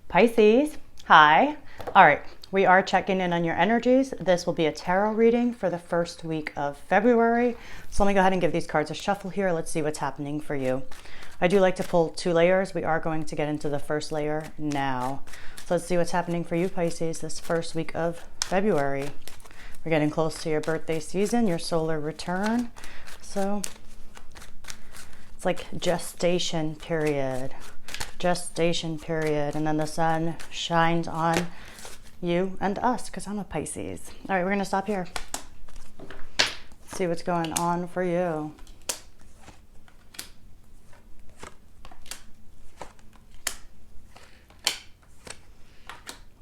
Pisces, hi. All right, we are checking in on your energies. This will be a tarot reading for the first week of February. So let me go ahead and give these cards a shuffle here. Let's see what's happening for you. I do like to pull 2 layers. We are going to get into the first layer now. So let's see what's happening for you, Pisces, this first week of February. We're getting close to your birthday season, your solar return. So it's like gestation period, and then the sun shines on you and us because I'm a Pisces. All right, we're going to stop here. See what's going on for you.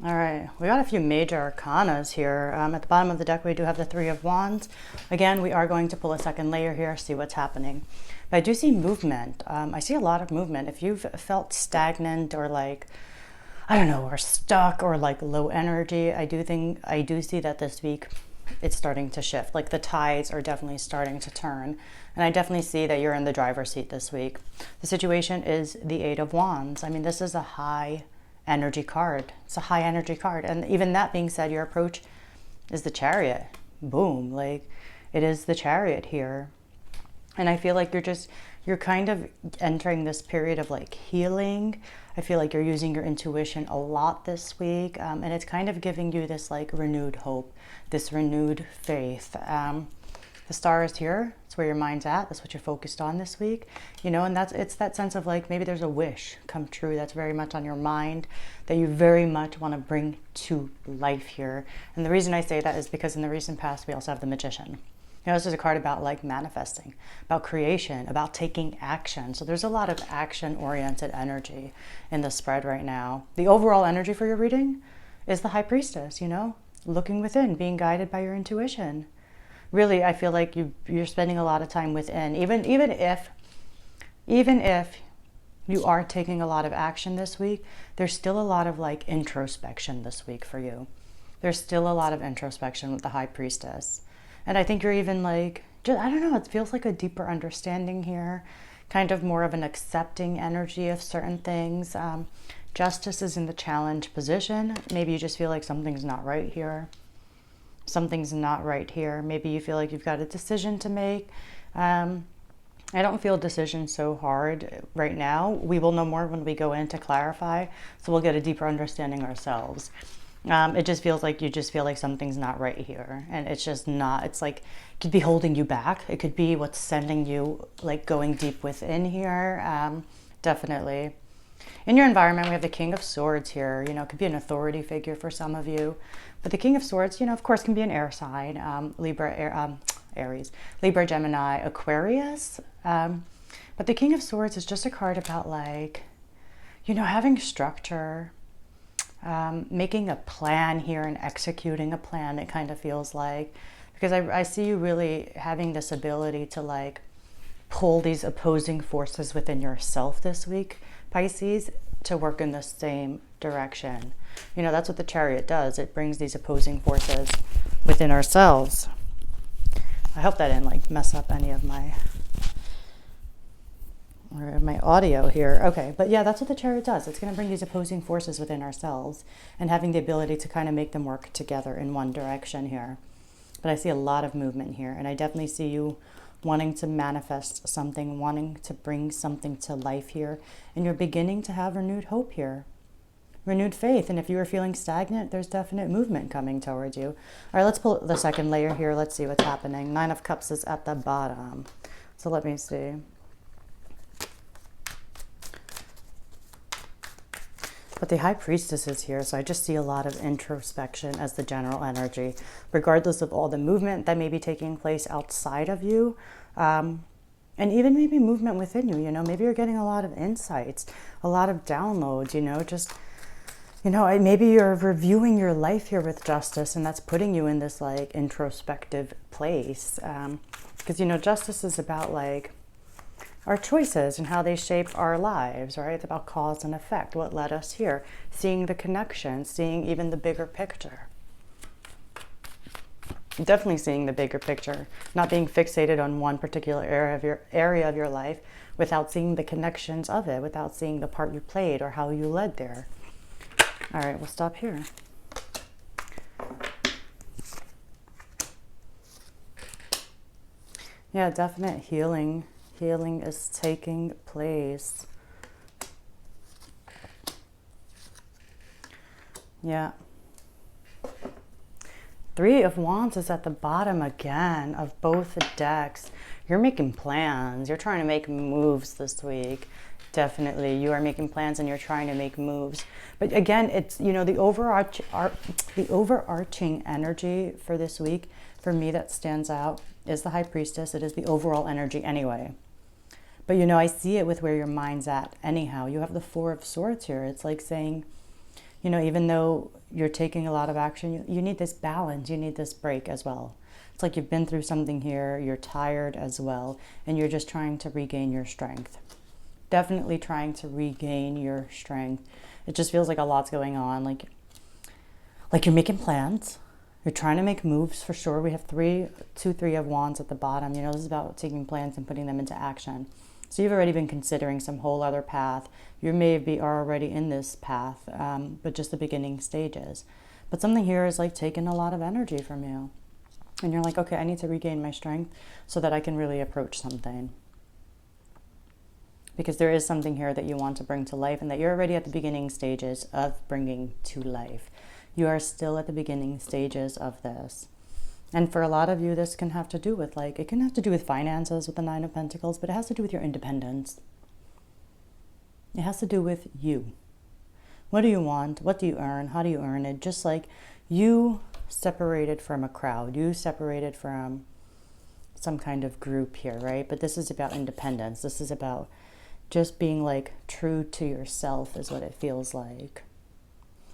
All right, we got a few major arcanas here. At the bottom of the deck, we do have the 3 of Wands. Again, we are going to pull a second layer here, see what's happening. But I do see movement. I see a lot of movement. If you've felt stagnant or like, I don't know, or stuck or like low energy, I do see that this week it's starting to shift. Like the tides are definitely starting to turn. And I definitely see that you're in the driver's seat this week. The situation is the 8 of Wands. I mean, this is a high energy card. It's a high energy card. And even that being said, your approach is the Chariot. Boom. Like it is the Chariot here. And I feel like you're kind of entering this period of like healing. I feel like you're using your intuition a lot this week. And it's kind of giving you this like renewed hope, this renewed faith. The star is here. It's where your mind's at. That's what you're focused on this week. You know, and it's that sense of like, maybe there's a wish come true that's very much on your mind that you very much want to bring to life here. And the reason I say that is because in the recent past, we also have the Magician. You know, this is a card about like manifesting, about creation, about taking action. So there's a lot of action-oriented energy in the spread right now. The overall energy for your reading is the High Priestess, you know, looking within, being guided by your intuition. Really, I feel like you're spending a lot of time within, even if you are taking a lot of action this week, there's still a lot of like introspection this week for you. There's still a lot of introspection with the High Priestess. And I think you're even like, I don't know, it feels like a deeper understanding here, kind of more of an accepting energy of certain things. Justice is in the challenge position. Maybe you just feel like something's not right here. Something's not right here. Maybe you feel like you've got a decision to make. I don't feel decision so hard right now. We will know more when we go in to clarify. So we'll get a deeper understanding ourselves. It just feels like you just feel like something's not right here. And it's just not, it's like, it could be holding you back. It could be what's sending you like going deep within here. Definitely. In your environment, we have the King of Swords here. You know, it could be an authority figure for some of you. But the King of Swords, you know, of course, can be an air sign, Aries, Libra, Gemini, Aquarius. But the King of Swords is just a card about like, you know, having structure, making a plan here and executing a plan, it kind of feels like. Because I see you really having this ability to like pull these opposing forces within yourself this week, Pisces, to work in the same direction. You know, that's what the Chariot does. It brings these opposing forces within ourselves. I hope that didn't like mess up any of my audio here. Okay, but yeah, that's what the Chariot does. It's going to bring these opposing forces within ourselves and having the ability to kind of make them work together in one direction here. But I see a lot of movement here, and I definitely see you wanting to manifest something, wanting to bring something to life here, and you're beginning to have renewed hope here, renewed faith. And if you were feeling stagnant, there's definite movement coming towards you. All right, let's pull the second layer here. Let's see what's happening. 9 of Cups is at the bottom. So let me see. But the High Priestess is here, so I just see a lot of introspection as the general energy, regardless of all the movement that may be taking place outside of you, and even maybe movement within you. You know, maybe you're getting a lot of insights, a lot of downloads, you know, just, you know, maybe you're reviewing your life here with Justice, and that's putting you in this like introspective place, because, you know, Justice is about like our choices and how they shape our lives, right? It's about cause and effect, what led us here, seeing the connection, seeing even the bigger picture. Definitely seeing the bigger picture, not being fixated on one particular area of your life without seeing the connections of it, without seeing the part you played or how you led there. All right, we'll stop here. Yeah, definite healing. Healing is taking place. Yeah. Three of Wands is at the bottom again of both decks. You're making plans. You're trying to make moves this week. Definitely, you are making plans and you're trying to make moves. But again, it's, you know, the overarching energy for this week, for me, that stands out is the High Priestess. It is the overall energy anyway. But, you know, I see it with where your mind's at anyhow. You have the Four of Swords here. It's like saying, you know, even though you're taking a lot of action, you need this balance. You need this break as well. It's like you've been through something here. You're tired as well. And you're just trying to regain your strength. Definitely trying to regain your strength. It just feels like a lot's going on. Like you're making plans. You're trying to make moves for sure. We have three of Wands at the bottom. You know, this is about taking plans and putting them into action. So you've already been considering some whole other path. You may be already in this path, but just the beginning stages. But something here is like taking a lot of energy from you. And you're like, okay, I need to regain my strength so that I can really approach something. Because there is something here that you want to bring to life and that you're already at the beginning stages of bringing to life. You are still at the beginning stages of this. And for a lot of you, this can have to do with it can have to do with finances with the Nine of Pentacles, but it has to do with your independence. It has to do with you. What do you want? What do you earn? How do you earn it? Just like you separated from a crowd, you separated from some kind of group here, right? But this is about independence. This is about just being like true to yourself is what it feels like.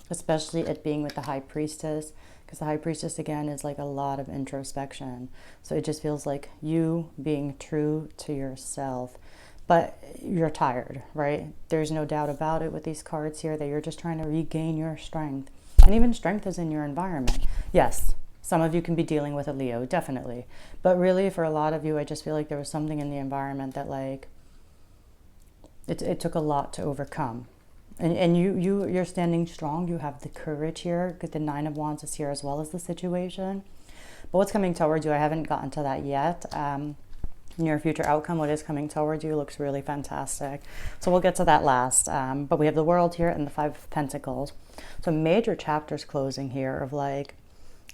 Especially it being with the High Priestess, because the High Priestess again is like a lot of introspection. So it just feels like you being true to yourself. But you're tired, right? There's no doubt about it with these cards here that you're just trying to regain your strength. And even strength is in your environment. Yes, some of you can be dealing with a Leo, definitely. But really for a lot of you, I just feel like there was something in the environment that like, it took a lot to overcome. And you're standing strong. You have the courage here because the Nine of Wands is here as well as the situation. But what's coming towards you, I haven't gotten to that yet. Near future outcome, what is coming towards you looks really fantastic. So we'll get to that last. But we have the World here and the Five of Pentacles. So major chapters closing here of like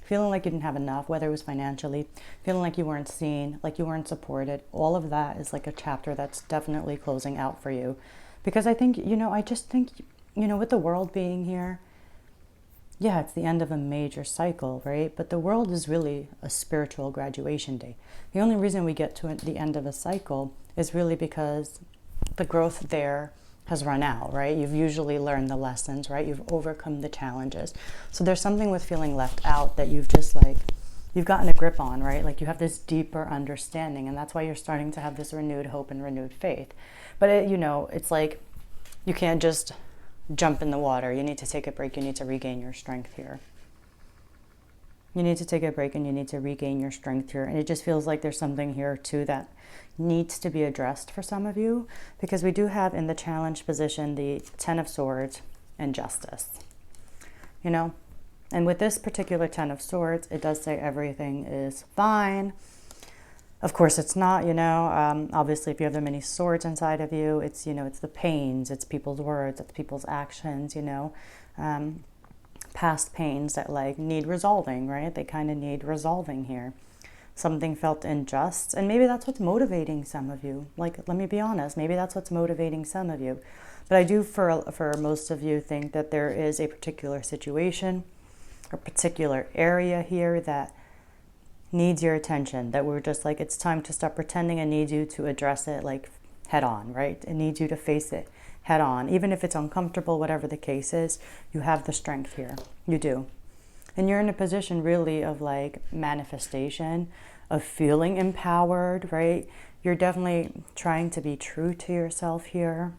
feeling like you didn't have enough, whether it was financially, feeling like you weren't seen, like you weren't supported. All of that is like a chapter that's definitely closing out for you. Because I think, I just think, with the World being here, yeah, it's the end of a major cycle, right? But the World is really a spiritual graduation day. The only reason we get to the end of a cycle is really because the growth there has run out, right? You've usually learned the lessons, right? You've overcome the challenges. So there's something with feeling left out that you've just you've gotten a grip on, right? Like you have this deeper understanding, and that's why you're starting to have this renewed hope and renewed faith. But it's like you can't just jump in the water. You need to take a break. You need to regain your strength here. You need to take a break and you need to regain your strength here. And it just feels like there's something here too that needs to be addressed for some of you, because we do have in the challenge position the Ten of Swords and Justice. And with this particular Ten of Swords, it does say everything is fine. Of course, it's not, obviously, if you have the many swords inside of you, it's, it's the pains, it's people's words, it's people's actions, past pains that need resolving, right? They kind of need resolving here. Something felt unjust, and maybe that's what's motivating some of you. Let me be honest, maybe that's what's motivating some of you. But I do, for most of you, think that there is a particular situation, a particular area here that needs your attention, that we're just it's time to stop pretending and needs you to address it head on, right? It needs you to face it head on. Even if it's uncomfortable, whatever the case is, you have the strength here. You do. And you're in a position really of manifestation, of feeling empowered, right? You're definitely trying to be true to yourself here.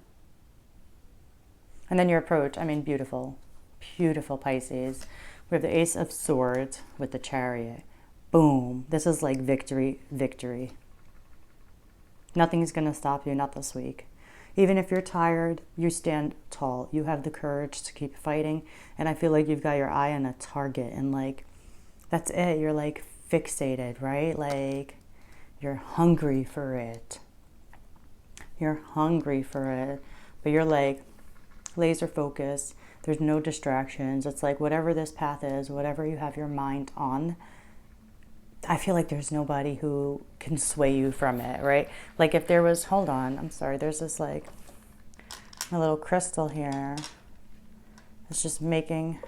And then your approach, beautiful, beautiful Pisces. We have the Ace of Swords with the Chariot. Boom. This is victory, victory. Nothing's going to stop you, not this week. Even if you're tired, you stand tall. You have the courage to keep fighting. And I feel like you've got your eye on a target, and like, that's it. You're like fixated, right? Like, you're hungry for it. You're hungry for it. But you're like laser focused. There's no distractions. It's like whatever this path is, whatever you have your mind on, I feel like there's nobody who can sway you from it, right? Like if there was, hold on, I'm sorry, there's this like a little crystal here. It's just making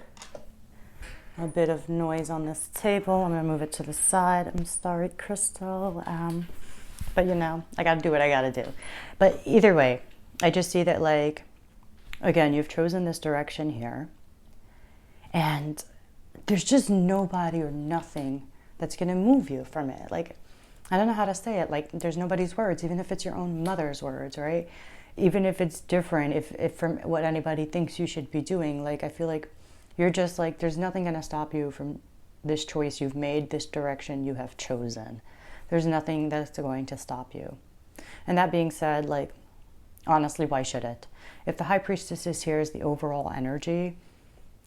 a bit of noise on this table. I'm gonna move it to the side. I'm sorry, crystal. But you know, I gotta do what I gotta do. But either way, I just see that like, again, you've chosen this direction here, and there's just nobody or nothing that's going to move you from it. Like, I don't know how to say it. Like, there's nobody's words, even if it's your own mother's words, right? Even if it's different, if from what anybody thinks you should be doing, like, I feel like you're just like, there's nothing going to stop you from this choice you've made, this direction you have chosen. There's nothing that's going to stop you. And that being said, like, honestly, why should it? If the High Priestess is here as the overall energy,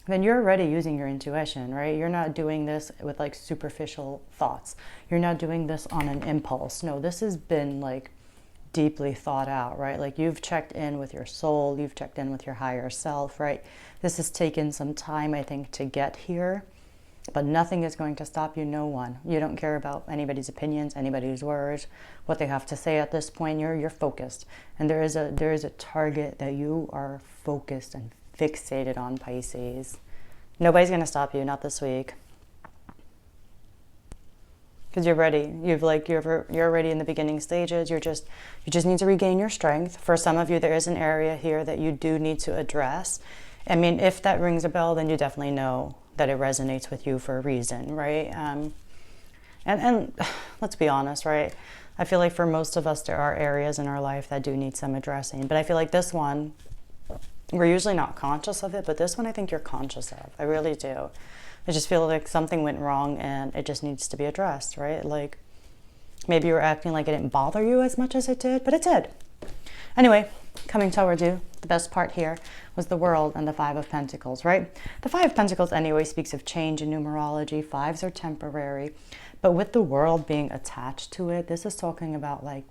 then you're already using your intuition, right? You're not doing this with like superficial thoughts. You're not doing this on an impulse. No, this has been like deeply thought out, right? Like you've checked in with your soul, you've checked in with your higher self, right? This has taken some time, I think, to get here, but nothing is going to stop you, no one. You don't care about anybody's opinions, anybody's words, what they have to say at this point. You're focused. And there is a target that you are focused and fixated on, Pisces. Nobody's going to stop you, not this week. Because you're ready. You're already in the beginning stages. You just need to regain your strength. For some of you, there is an area here that you do need to address. I mean, if that rings a bell, then you definitely know that it resonates with you for a reason, right? And let's be honest, right? I feel like for most of us, there are areas in our life that do need some addressing. But I feel like this one, we're usually not conscious of it, but this one I think you're conscious of. I really do. I just feel like something went wrong and it just needs to be addressed, right? Like maybe you were acting like it didn't bother you as much as it did, but it did. Anyway, coming towards you, the best part here was the World and the Five of Pentacles, right? The Five of Pentacles anyway speaks of change in numerology. Fives are temporary. But with the World being attached to it, this is talking about like,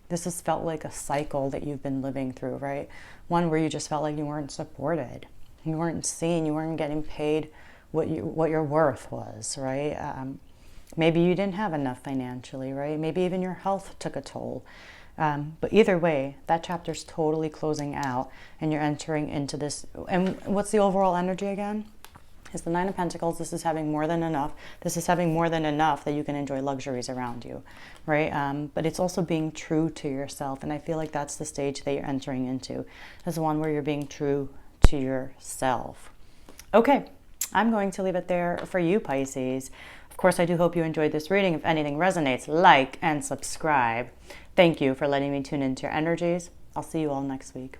this has felt like a cycle that you've been living through, right? One where you just felt like you weren't supported. You weren't seen. You weren't getting paid what your worth was, right? Maybe you didn't have enough financially, right? Maybe even your health took a toll. But either way, that chapter's totally closing out and you're entering into this. And what's the overall energy again? It's the Nine of Pentacles. This is having more than enough. This is having more than enough that you can enjoy luxuries around you, right? But it's also being true to yourself. And I feel like that's the stage that you're entering into, is the one where you're being true to yourself. Okay, I'm going to leave it there for you, Pisces. Of course, I do hope you enjoyed this reading. If anything resonates, like and subscribe. Thank you for letting me tune into your energies. I'll see you all next week.